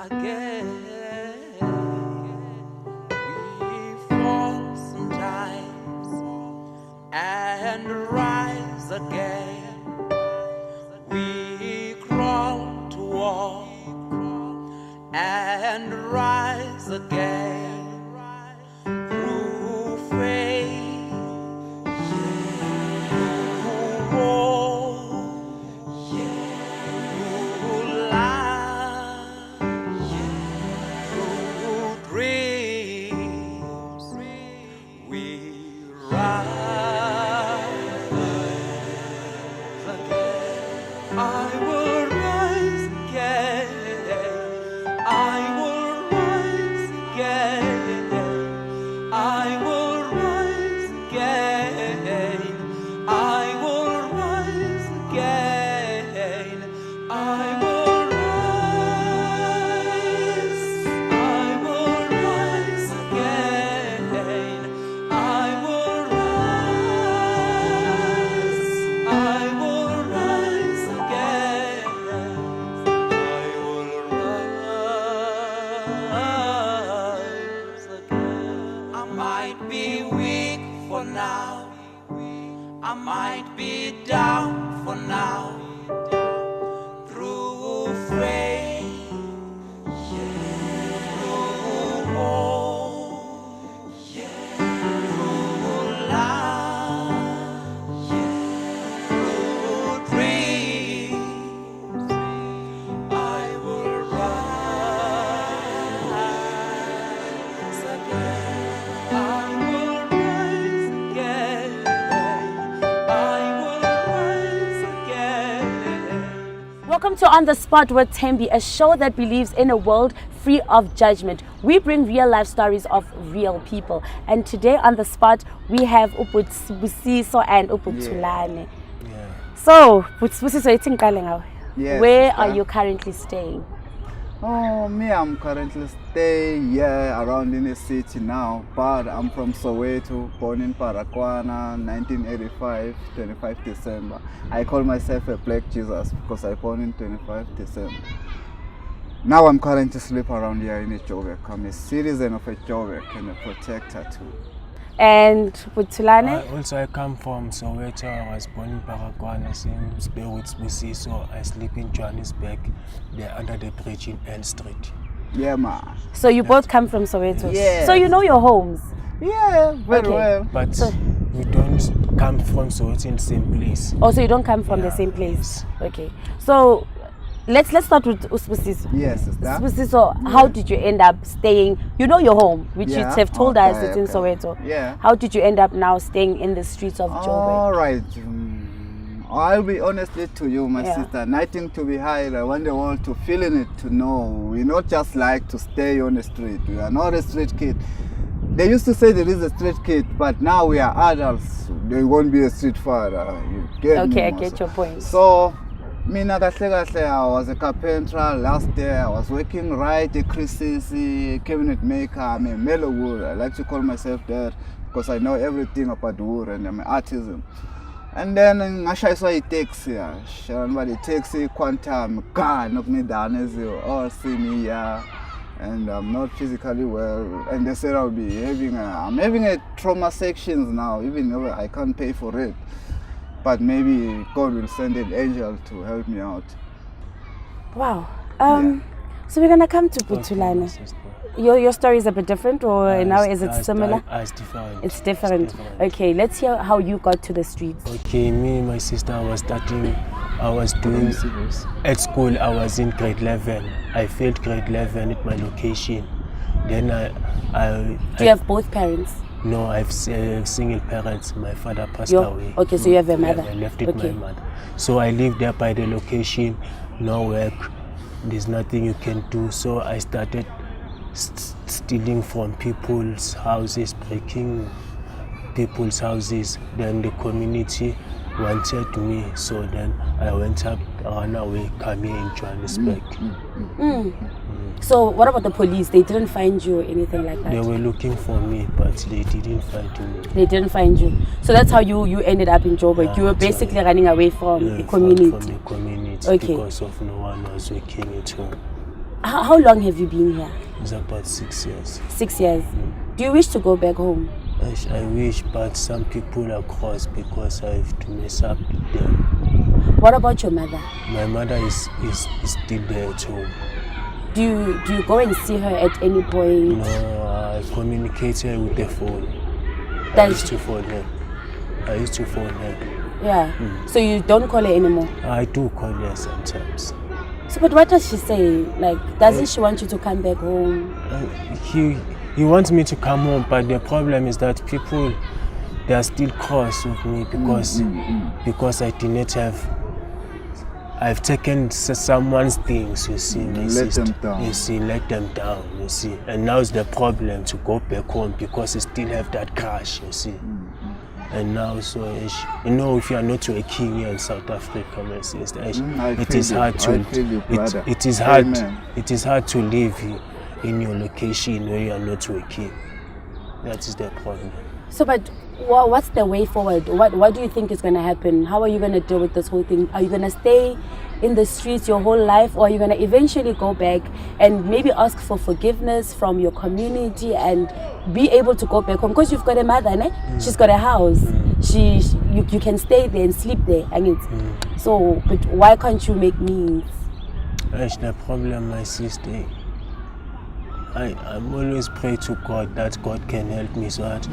again. We fall sometimes and rise again. We crawl to walk and rise again. Through faith, through war, through life, through dreams, we rise again. I will rise again. I will rise again. I will rise again. I will rise again. I will rise again. I will rise again. I might be weak for now. I might be down for now. Through faith, through hope, through love, through dreams, I will rise again. I will rise again. I will rise again. Welcome to On the Spot with Thembi, a show that believes in a world free of judgment. We bring real life stories of real people. And today on the spot, we have Busiso and Tulane. So, Busiso, it's in Kalengao. Yes, Where sister. are you currently staying? Oh, me, I'm currently staying here around in the city now, but I'm from Soweto, born in Parakwana, 1985, 25 December. I call myself a Black Jesus because I born in 25 December. Now I'm currently sleep around here in a Joburg. I'm a citizen of a Joburg and a protector too. And Tulane? I come from Soweto. I was born in Parakwana, same spare with Busiso. I sleep in Johannesburg, there under the bridge in N Street. Yeah, ma. So you both come from Soweto? Yes. So you know your homes? Yeah, very Okay. well. But So- we don't come from Soweto in the same place. Also, you don't come from the Yeah, same place? yes. Okay. So let's start with Busiso. Yes, sister. So how did you end up staying? You know your home, which you Yeah, have told us okay, it's in okay. Soweto. Yeah. How did you end up now staying in the streets of Joburg? All right. I'll be honest to you, my Yeah. sister. Nothing to be hide. I want the world to feel in it, to know. We not just like to stay on the street. We are not a street kid. They used to say there is a street kid, but now we are adults. There won't be a street father. You get me, Okay, I Mosa? get your point. So, mina kahle I was a carpenter last year. I was working right at Chris's cabinet maker. I'm a mellow wood. I like to call myself that because I know everything about wood and I'm an artisan. And then ngashayiswa itaxi, shayiswa the taxi quantum car knock me down as you all see me here, and I'm not physically well. And they said I'm having a trauma sections now, even though I can't pay for it. But maybe God will send an angel to help me out. Wow. Yeah. So we're gonna come to Okay, my Butulane. sister. Your story is a bit different, or now is it similar? It's different. It's different. Okay, let's hear how you got to the streets. Okay, me and my sister I was doing at school. I was in grade 11. I failed grade 11 at my location. Then Do you have both parents? No, I have single parents. My father passed Your- away. okay, so you have a mother. I left with Okay. my mother. So I lived there by the location, no work. There's nothing you can do. So I started stealing from people's houses, breaking people's houses. Then the community wanted me, so then I went up, ran away, come here in Johannesburg. So what about the police? They didn't find you or anything like They that? were looking for me, but they didn't find me. They didn't find you. So that's how you ended up in Joburg. Yeah, you were that's basically right. running away from Yeah, the community. From the community Okay. because of no one was working at home. How long have you been here? It's about 6 years. 6 years. Do you wish to go back home? I wish, but some people are cross because I have to mess up with them. What about your mother? My mother is still there at home. Do you go and see her at any point? No, I communicate her with the phone. I Does- used to phone her. Yeah. So you don't call her anymore? I do call her sometimes. So, but what does she say? Like, doesn't she want you to come back home? He wants me to come home, but the problem is that people, they are still cross with me because I did not have. I've taken someone's things, you see, my Let sister. them down. You see, let them down, you see. And now it's the problem to go back home because I still have that crash, you see. And now, so you know, if you are not working here in South Africa, my sister, it is hard to. I feel you, brother. It is hard. Amen. It is hard to live in your location when you are not working. That is the problem. So, but what's the way forward? What do you think is going to happen? How are you going to deal with this whole thing? Are you going to stay in the streets your whole life, or are you going to eventually go back and maybe ask for forgiveness from your community and be able to go back home? Because you've got a mother, ne? She's got a house. You can stay there and sleep there. I mean, so, but why can't you make means? That's the problem, my sister. I'm always pray to God that God can help me so that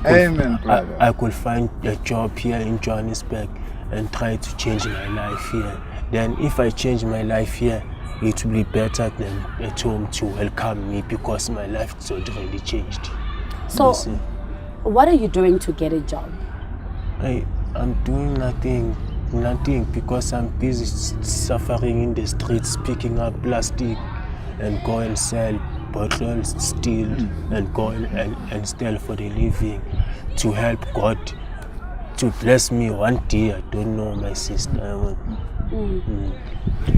Amen, brother. I could find a job here in Johannesburg and try to change my life here. Then if I change my life here, it will be better than at home to welcome me because my life is already changed. So, You see? what are you doing to get a job? I'm doing nothing because I'm busy suffering in the streets, picking up plastic and go and sell bottles, steal and go and steal for the living to help God to bless me one day. I don't know, my sister.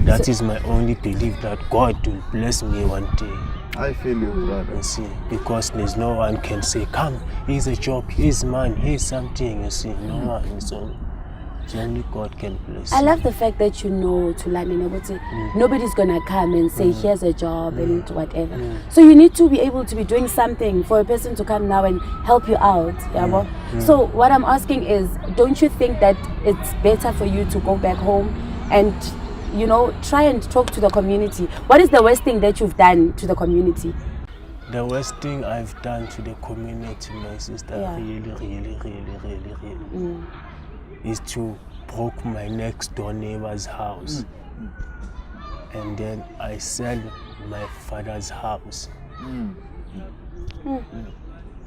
That is my only belief, that God will bless me one day. I feel you, brother. You see, because there's no one can say, come, here's a job, here's man, here's something. You see, no one. So only God can bless. I love the fact that you know to learn and able to. Nobody's gonna come and say here's a job and whatever. So you need to be able to be doing something for a person to come now and help you out. Yeah, So what I'm asking is, don't you think that it's better for you to go back home and try and talk to the community? What is the worst thing that you've done to the community? The worst thing I've done to the community, my sister, Yeah. really, is to broke my next door neighbor's house. And then I sell my father's house.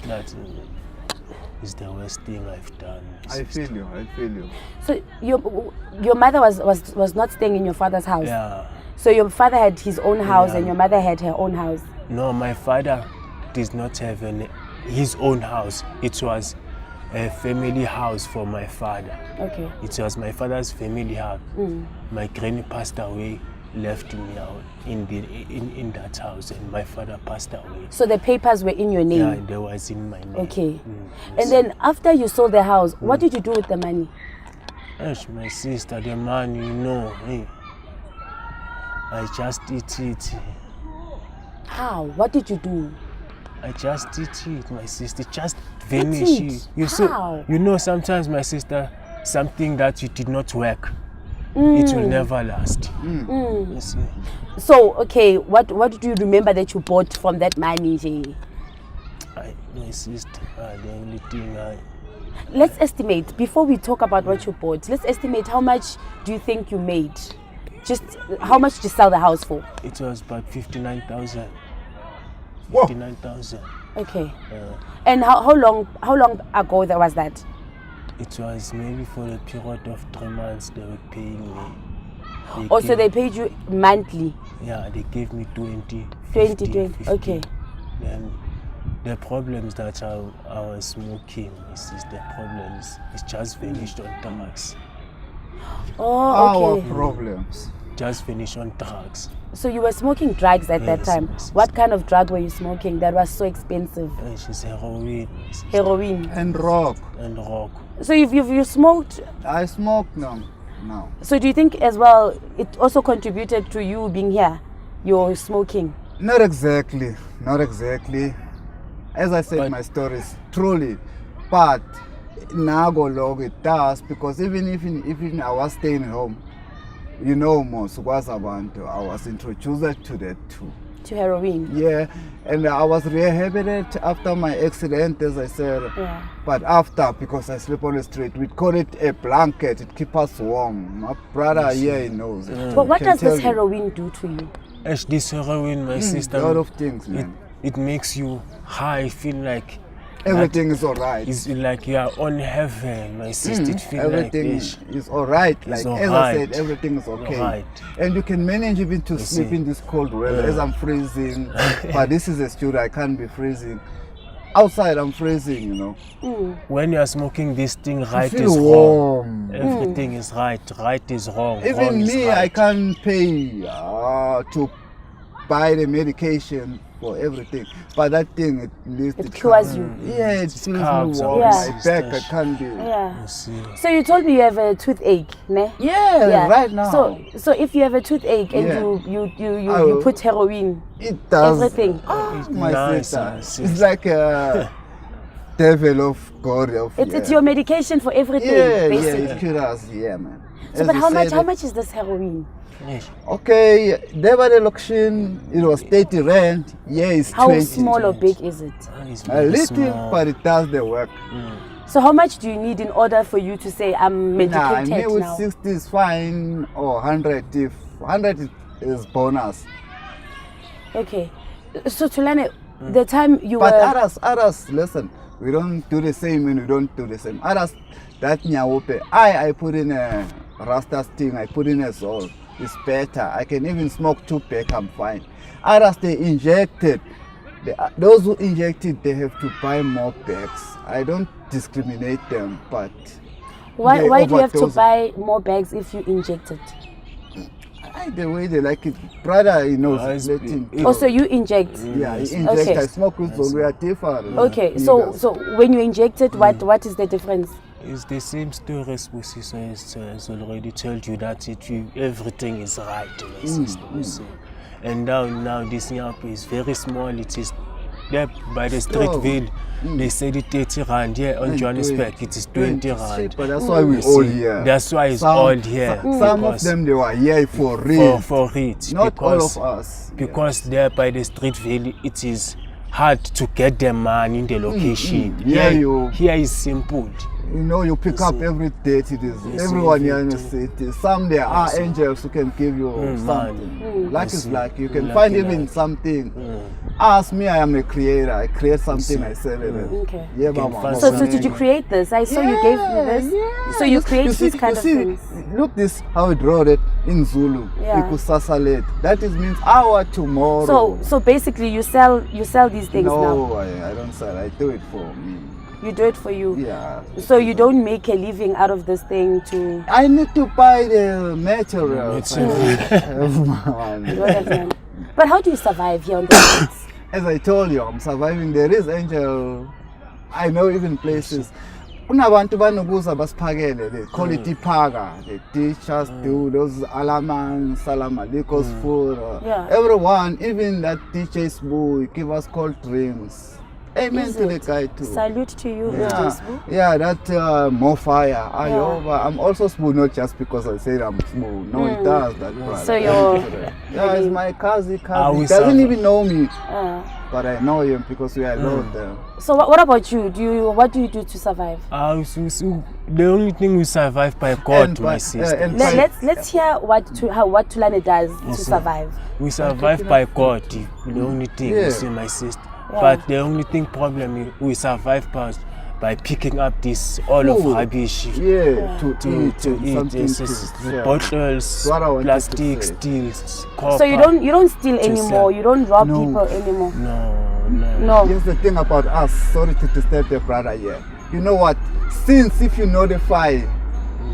That is the worst thing I've done. my I sister. feel you. So your mother was not staying in your father's house. Yeah. So your father had his own house Yeah. and your mother had her own house. No, my father did not have his own house. It was a family house for my father. Okay. It was my father's family house. My granny passed away, left me out in that house, and my father passed away. So the papers were in your name. Yeah, they was in my name. Okay. And then after you sold the house, what did you do with the money? Yes, my sister, the man, I just eat it. How? What did you do? I just eat it, my sister. Just Eat vanish. it? How? Sometimes, my sister, something that you did not work, it will never last. You see? So, okay, what do you remember that you bought from that money, Jay? My sister, the only thing Let's estimate, before we talk about what you bought, let's estimate how much do you think you made? Just how much did you sell the house for? it was about 59,000. Whoa. 59,000. Okay. And how long ago was that? It was maybe for a period of 3 months they were paying me. Also, they paid you monthly. Yeah, they gave me 20. 20. 50. Okay. Then the problem is that I was smoking. This is the problem. It's just finished on drugs. Oh, okay. Our problems. Just finished on drugs. So you were smoking drugs at that Yes, time. yes. What kind of drug were you smoking that was so expensive? And she's heroin Heroin. And rock. and rock. So you smoked. I smoke now. So do you think as well it also contributed to you being here? your smoking? Not exactly. Not exactly. As I said, But- my stories truly, but nago log it does, because even I was staying home, you know, most was abantu. I was introduced to that too. To heroin? Yeah, and I was rehabilitated after my accident, as I said. Yeah. But after, because I sleep on the street, we call it a blanket. It keeps us warm. My brother here, he knows. But what Can does tell this you. heroin do to you? As this heroin, my sister, A lot of things, man. it makes you high, feel like Everything is alright. it's like you are on heaven, my sister. It feel like Everything this. is alright. Like as I alright. said, everything is okay. Alright. And you can manage even to sleep see. in this cold weather. As I'm freezing, but this is a studio. I can't be freezing. Outside, I'm freezing. You know. When you are smoking this thing, I right feel is wrong. warm. Everything is right. Right is wrong. Even wrong is me, right. I can't pay to buy the medication for everything. But that thing, at least It cures you. Yeah, it feels me carbs warm. and My this back, I stuff. can't be. Yeah. You see. So you told me you have a toothache, ne? Yeah, right now. So if you have a toothache and Yeah. you Oh. put heroin, it does everything. Oh, my nice, sister. sis. It's like a devil of God. It's your medication for everything, yeah, basically. it cures us, yeah, man. So, As but you how said, much is this heroin? Yes. Okay, there was the auction, it was 30 rand. Yeah, it's How 20. small or big is it? It's A very little, small. but it does the work. So how much do you need in order for you to say I'm Nah, medicated me with now? 60 is fine, or 100 if 100 is bonus. Okay. So Tulane, the time you But were others, listen, we don't do the same and we don't do the same. Others, that nyawope, I put in a Rasta sting, I put in a soul. It's better. I can even smoke 2 pack, I'm fine. Others, they injected. Those who injected, they have to buy more packs. I don't discriminate them, but why they do you have to overdose. buy more bags if you inject it? The way they like it, brother, he knows. it's- Let him it- Also you inject. yeah, he inject. Okay. I smoke with Zulu, we are different. Okay, so Niggas. when you inject it, what is the difference? It's the same story as Busisa has already told you that everything is right, my sister. You see. And now this nyap is very small. It is there by the street Strong. view. They said it 30 rand. Here on And Johannesburg, 20. it is 20 rand. But that's why we You all see, here. That's why it's Some- all here. Some of because- them they were here for real. for it. Not all because, of us. Because there by the street valley, it is hard to get the man in the location. Yeah, Here is simple. You know, you pick up every date. It is Yes, everyone here in the everything. city. Some there are Yes, angels who can give you man. something. Like Yes, is like you can lucky find even like. something. Ask me, I am a creator. I create something, Yes, I sell it. Okay. Yeah, Can mama. find So something. did you create this? I saw you gave me this. So you create see, these kind you of see, things. Look this how it wrote it in Zulu. Yeah. Ikusasalet. That is means our tomorrow. So basically you sell these things now. no, I don't sell. I do it for me. You do it for you. Yeah. So you don't make a living out of this thing to I need to buy the materials. Material. Man. you don't have money. But how do you survive here on the streets? As I told you, I'm surviving. There is angel. I know even places. Kunabantu banobuza basiphakele, they call it ipaga. They teach us to those alaman, salamalikos food. Yeah. Everyone, even that teacher's boy, give us cold drinks. Amen Is to the it? guy too. Salute to you, Yeah, Facebook. yeah, that more fire. Yeah. I'm also smooth, not just because I said I'm smooth. No, it does that. Brother. So you're yeah, it's my cousin. How He we doesn't suffer. even know me, uh, but I know him because we are alone there. so what about you? What do you do to survive? The only thing we survive by God, And my by- sister. and Let, by- let's hear what Tulane does to survive. We survive by God. The only thing Yeah. you see, my sister. Yeah. But the only thing problem is we survive by picking up this all of Food. rubbish. Yeah, to To eat, eat, something yes, to yes, sell. bottles, What I wanted to plastic, say. steels, copper. So you don't steal anymore. sell. You don't rob No. people anymore. No. No. Here's the thing about us. Sorry to disturb the brother here. You know what? Since if you know the fire,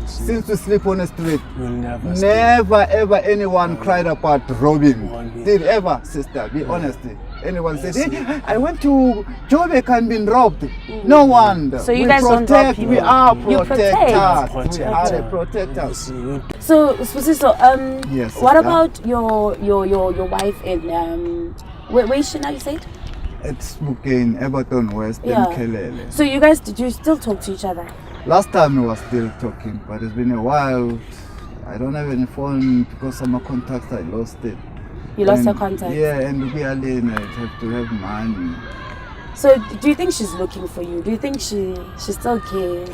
since we sleep on the street, You'll never steal. never ever anyone cried about robbing. Robbing. Did ever, sister? Be honest. anyone said, hey, I went to Joburg and been robbed. No one. So you We guys don't rob people. We are You protect. protectors. We are the protectors. So, Spusiso, Yes, what sister. about your wife in where is she now? You said. It's in Everton West in Kelele. So you guys, did you still talk to each other? Last time we were still talking, but it's been a while. I don't have any phone because some of my contacts I lost it. You lost her And- contact. Yeah, and we are alone. I have to have money. So do you think she's looking for you? Do you think she still cares?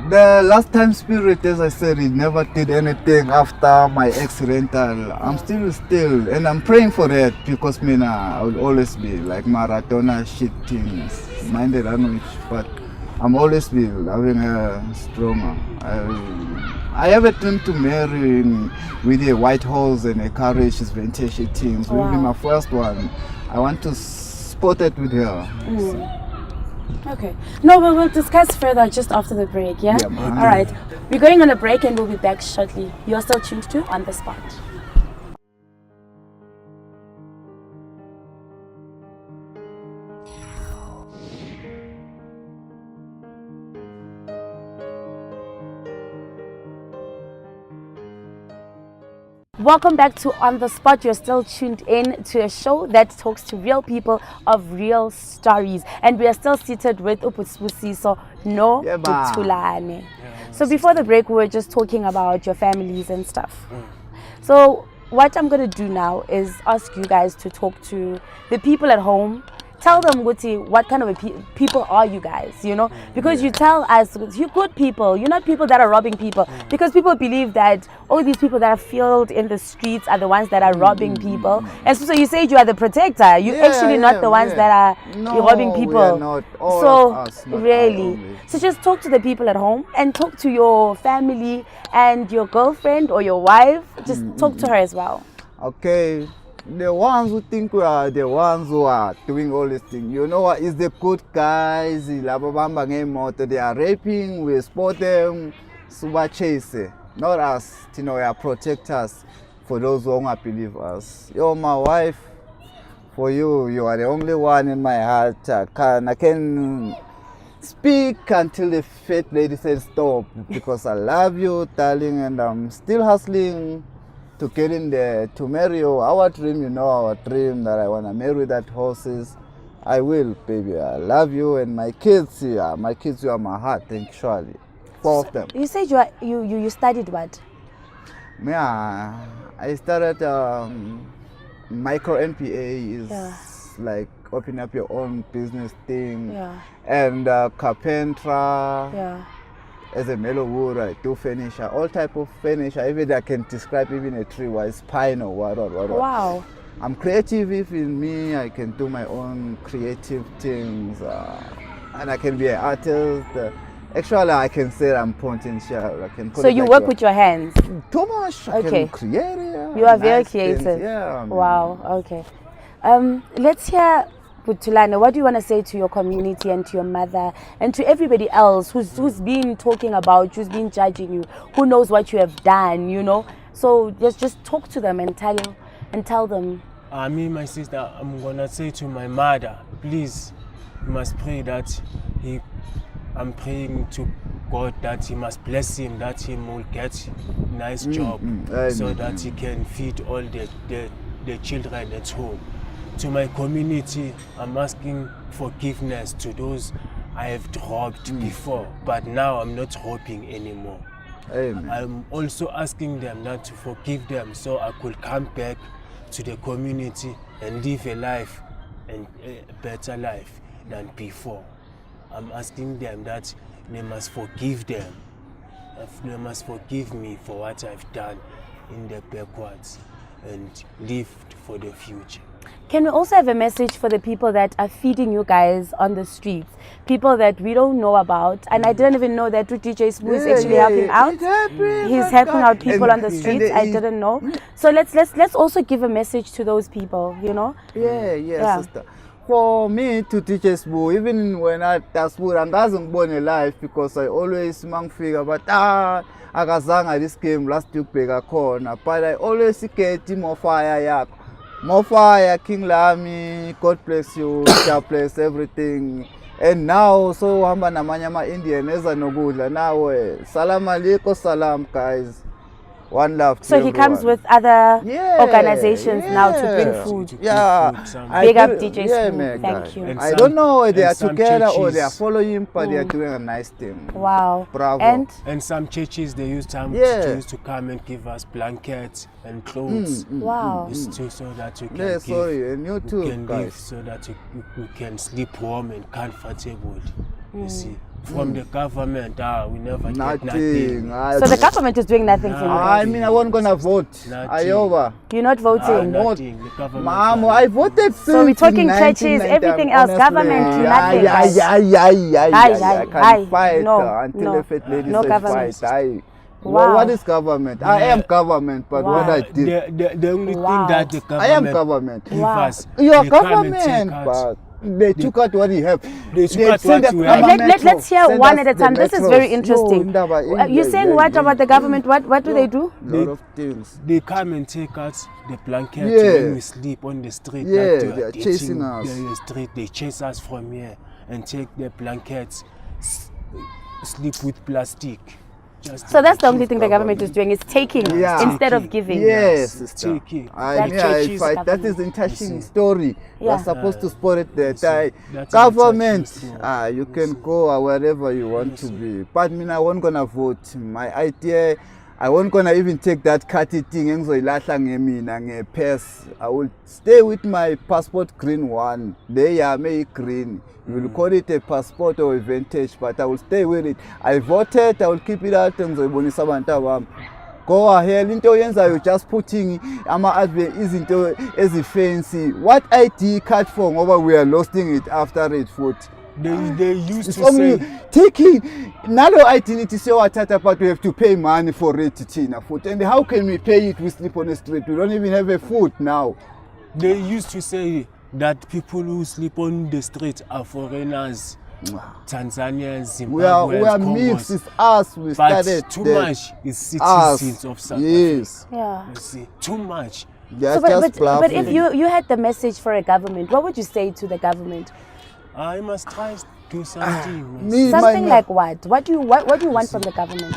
The last time Spirit, as I said, he never did anything after my ex-rental. I'm still, and I'm praying for that because I will always be like Maradona shit things, mind the language, but I'm always be having a stronger. I have a dream to marry with a white horse and a carriage, vintage things. Will be my first one. I want to spot it with her. Okay. No, we'll discuss further just after the break, yeah? Yeah, man. All right. We're going on a break and we'll be back shortly. You're still tuned to On The Spot. Welcome back to On The Spot. You're still tuned in to a show that talks to real people of real stories. And we are still seated with Upusiso No Yeah, ba. Tutulane. So before the break, we were just talking about your families and stuff. So what I'm going to do now is ask you guys to talk to the people at home. Tell them, Guti, what kind of people are you guys, you know? Because you tell us, you're good people. You're not people that are robbing people. Because people believe that all these people that are filled in the streets are the ones that are robbing people. And so you said you are the protector. You're actually not the ones that are robbing people. We are not. All So, of us, not I really. only. So just talk to the people at home and talk to your family and your girlfriend or your wife. Just talk to her as well. Okay, the ones who think we are the ones who are doing all these things, you know what, is the good guys, lababamba ngemoto, they are raping, we spot them, suba chase, not us, you know, we are protectors for those who don't believe us. You're my wife, for you are the only one in my heart. I can speak until the fat lady says stop, because I love you, darling, and I'm still hustling to get in there, to marry you. Our dream, you know, our dream that I want to marry that horses. I will, baby. I love you, and my kids, you are my heart, actually. Four of them. You said you studied what? Yeah, I started micro NPA is like opening up your own business thing. Yeah. And carpenter. Yeah. As a mellow wood, I do furniture, all type of furniture. Even I can describe even a tree, why spine or what. Wow. I'm creative. If in me, I can do my own creative things, and I can be an artist. Actually, I can say I'm potential. I can. So you work with your hands. Too much. I Okay. can create. You are very nice things. creative. Yeah. Wow. Okay. Let's hear. Putulane, what do you want to say to your community and to your mother and to everybody else who's been talking about, who's been judging you, who knows what you have done, you know? So just talk to them and tell them. Me, my sister, I'm gonna say to my mother, please, you must pray that I'm praying to God that He must bless him, that he will get nice job, so that he can feed all the children at home. To my community, I'm asking forgiveness to those I have robbed before, but now I'm not robbing anymore. Amen. I'm also asking them not to forgive them, so I could come back to the community and live a life, and a better life than before. I'm asking them that they must forgive them. They must forgive me for what I've done in the backwards and live for the future. Can we also have a message for the people that are feeding you guys on the streets? People that we don't know about. And I didn't even know that DJ Sbu is actually helping out. He's helping out people on the streets. I didn't know. So let's also give a message to those people, you know? Yeah, sister. For me to teach Sbu, even when I Sbu, I wasn't born alive because I always figure, but akazanga this game last week bega corner. But I always get more fire. Mofaya, King Lami, God bless you, God bless everything. And now, so hamba namanye ma Indian eza nokudla nawe. Salam alaikum, salam guys. One love to So he comes everyone. with other Yeah, organizations now to bring yeah. food. Yeah, Big up feel- DJ yeah, Smooth. man, Thank guys. you. And I some- don't know whether they and are some together or churches- they are following, but they are doing a nice thing. Wow. Bravo. And some churches they used Yeah. to come and give us blankets and clothes. Wow. It's to, so that you can Yeah, give, sorry, and you too, can guys. live so that you can sleep warm and comfortable. You see, from the government, we never get Nothing. nothing. So the government is doing nothing for you. I mean, I wasn't gonna vote. Nothing. Ayoba. You're not voting. Nothing. The government. Mom, I voted since So we're talking churches, 1990, everything else, honestly. government, nothing, Yeah, guys. I can Aye, fight no, until no. the fat lady No says government. fight. Aye. Wow. What is government? I am government, but what Wow. I did, The only Wow. thing that the I am government government. give Wow. us, You are they come and take government, out- but they took out what you have. They took out send what us you from have. a Let's metro, hear send one us at a the time. This is metros. very interesting. No, Ndaba, You're saying what about the government? What do they do? Lot of things. They come and take out the blanket Yeah. when we sleep on the street. Yeah, like they are getting chasing us. The street, they chase us from here and take the blankets, sleep with plastic. Just So that's the to only thing the government is doing is taking Yeah. instead of Taking. giving. Yes, sister. Taking. I That mean, churches that is government. interesting story. Yeah. We're supposed to support it that I, that's government, an interesting you can go wherever you want to be. But me, I won't gonna vote. My idea, I won't gonna even take that cutty thing. Engizoyilahla ngemina ngepass. I will stay with my passport green one. They are may green. You will call it a passport or a vintage, but I will stay with it. I voted. I will keep it out. Engizoyibonisa abantu abami. Go ahead, into you just putting izinto fancy. What ID card for over we are losing it after it foot. They used It's to only say taking nalo ID need to say what but we have to pay money for it Tina food. And how can we pay it? We sleep on the street. We don't even have a food now. they used to say that people who sleep on the street are foreigners. Tanzanians, We are Zimbabweans, mixed. Congos. It's us. We started But too the- much is us. citizens of South Yes. Yeah. Africa. You see, too much. They are So, just but if bluffing. you had the message for a government, what would you say to the government? I must try to do something. Me, Something my- like what? What do you want from the government?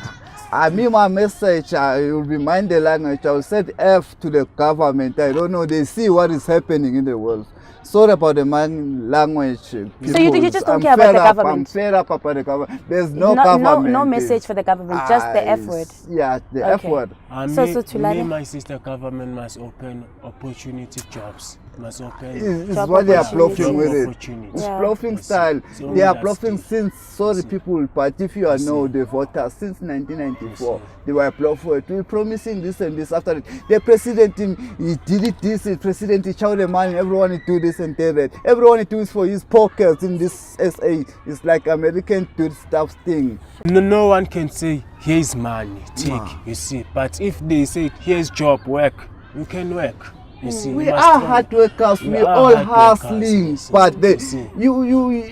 I mean, my message, I will remind the language. I will set F to the government. I don't know. They see what is happening in the world. Sorry about the language. So you just don't care about the I'm government? fed up about the government. There's no government. no message for the government, just the F word. Yeah, the F Okay. word. So Me, Thulani? my sister government must open opportunity jobs. Must open It's Job what they are opportunities. bluffing with it. opportunities. It's Yeah. bluffing Yes. style. So They are that's bluffing it. since, sorry people, but if you are know the voters, since 1994, they were bluffing. We were promising this and this after it. The president, he did it this, the president, he showed the money, everyone he do this and that. Everyone he do is for his pockets in this SA. It's like American do stuff thing. No one can say here's money, take. You see, but if they say here's job, work, you can work. You see, We you must are try. hard workers, We we are all hard workers, hustling, yes, but they, you see.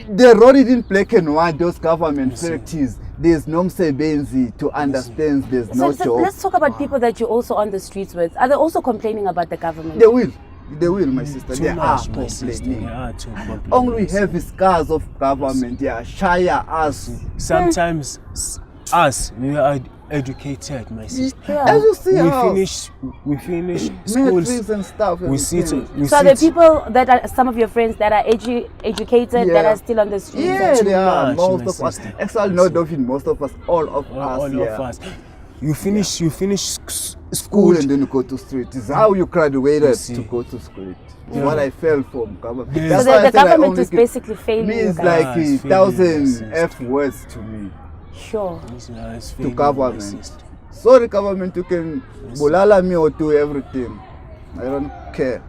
they wrote it in black and white, those government see. practice. There's no msebenzi to understand, there's no So job. let's talk about people that you're also on the streets with. Are they also complaining about the government? They will, my sister, Too they are much, my sister. complaining. They are too complaining. All we have is scars of government, they are shy us. Sometimes us, we are educated, my sister. Yeah. As you see how We finish metrics schools. and stuff. We sit. So are there people that are some of your friends that are educated that Yeah. are still on the streets? Yeah, Too they are, much, most my of us. sister. Actually, not even most of us, all of us. All yeah. of us. You finish School school and then you go to street. It's how you graduated You see. to go to street. It's what I felt from government. Yeah. That's So why I the said I government only is give- basically failing Me you is guys. like Ah, it's 1,000 failing, F words to me. Sure. To government. Sorry, government, you can bulala me or do everything. I don't care.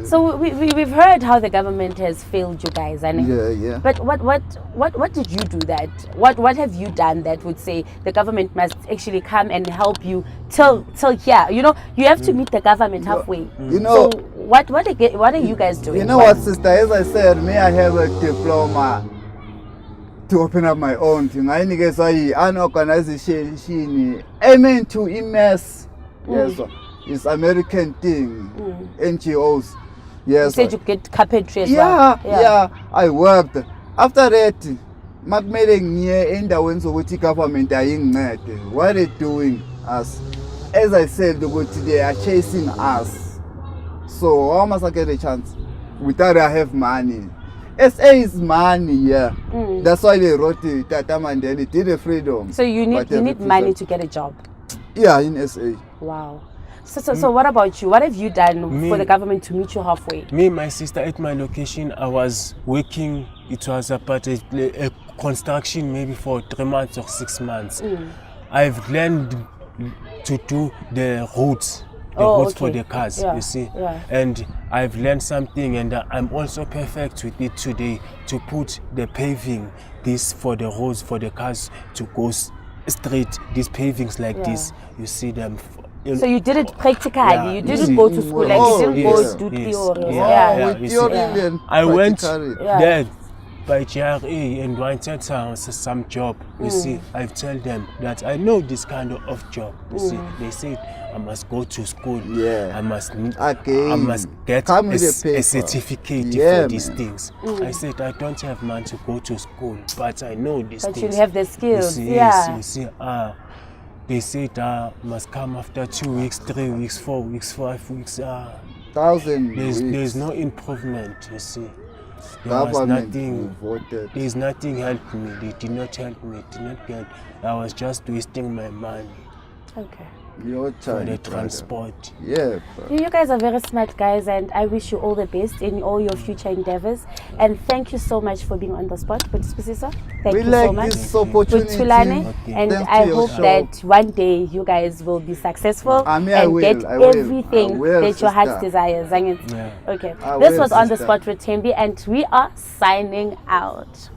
So we've heard how the government has failed you guys, and Yeah. But what did you do that? What have you done that would say the government must actually come and help you till here? You know, you have to meet the government halfway. You know- So what are you guys doing? You know what, sister? As I said, me, I have a diploma to open up my own thing. I need unorganization. Amen to MS. Yes. It's American thing. NGOs. Yes. You said you get carpentry as Yeah, well. yeah. I worked. After that, makumele ngiye endaweni zokuthi government ayingincede. What are they doing us? As I said, they are chasing us. So how must I get a chance? Without I have money. SA is money, yeah. That's why they wrote it. Tata Mandela did a freedom. So you need money to get a job. Yeah, in SA. Wow. So what about you? What have you done for the government to meet you halfway? Me, my sister, at my location, I was working. It was about a construction, maybe for 3 months or 6 months. I've learned to do the roads. The roads for the cars, you see. And I've learned something, and I'm also perfect with it today to put the paving, this for the roads for the cars to go straight. These pavings like this, you see them. So you did it practically. You didn't go to school, like you didn't go do theory. I went there by GRA and wanted some job. You see, I tell them that I know this kind of job. You see, they said I must go to school. Yeah. I must get a certificate for these things. I said I don't have money to go to school, but I know these things. But you have the skills. You see, yes, you see. They said must come after 2 weeks, 3 weeks, 4 weeks, 5 weeks. There's no improvement. You see. There was nothing. There's nothing helped me. They did not help me. Did not get. I was just wasting my money. Okay. Your time, for the transport. Yeah. You guys are very smart guys, and I wish you all the best in all your future endeavors. And thank you so much for being on the spot. But Spisisa, thank you so much. This opportunity. And I hope that one day you guys will be successful and get everything that your heart desires. Okay. This was On the Spot with Thembi, and we are signing out.